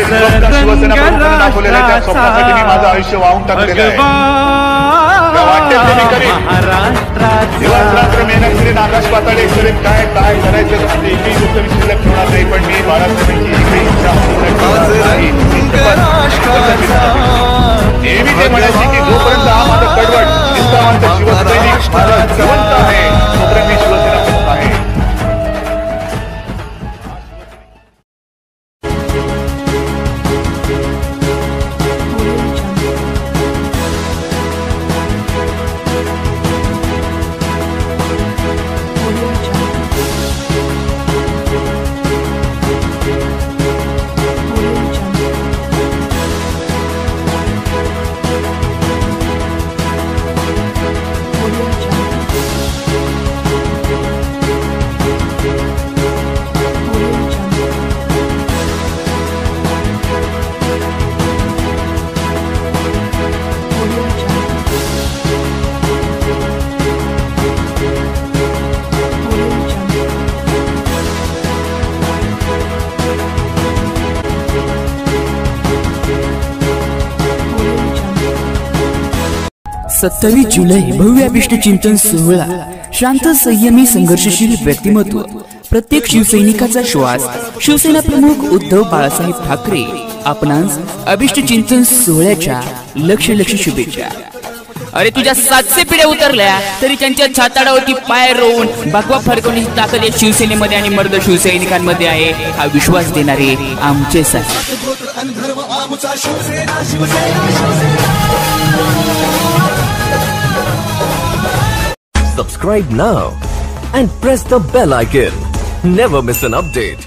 स्वप्न शिवसेना प्रमुखांनी दाखवलेलं आहे, त्या स्वप्नासाठी मी माझं आयुष्य वाहून टाकलेलं आहे. वाटेल ते मी करीन, दिवस रात्र मेहनत करीन, आकाश पाताळे करीन, काय काय करायचं एकही गोष्ट मी शिल्लक ठेवणार नाही. पण मी बाळासाहेबांची एकही इच्छा नेहमी ते म्हणायचे की जोपर्यंत हा माझा कडवट निष्ठावंत शिवसैनिक माझा जिवंत आहे तोपर्यंत मी शिवसेना प्रमुख आहे. सत्तावीस जुलै भव्य अभिष्ट चिंतन सोहळा. शांत संयमी संघर्षशील व्यक्तिमत्व, प्रत्येक शिवसैनिकाचा श्वास, शिवसेना प्रमुख उद्धव बाळासाहेब ठाकरे आपणास अभिष्ट चिंतन सोहळ्याच्या लक्ष शुभेच्छा. अरे तुझ्या 700 पिढ्या उतरल्या तरी त्यांच्या छाताडावरती पाय रोवून भगवा फडकवण्याची ताकद या शिवसेनेमध्ये आणि मर्द शिवसैनिकांमध्ये आहे, हा विश्वास देणारे आमचे साथी. Subscribe now and press the bell icon. Never miss an update.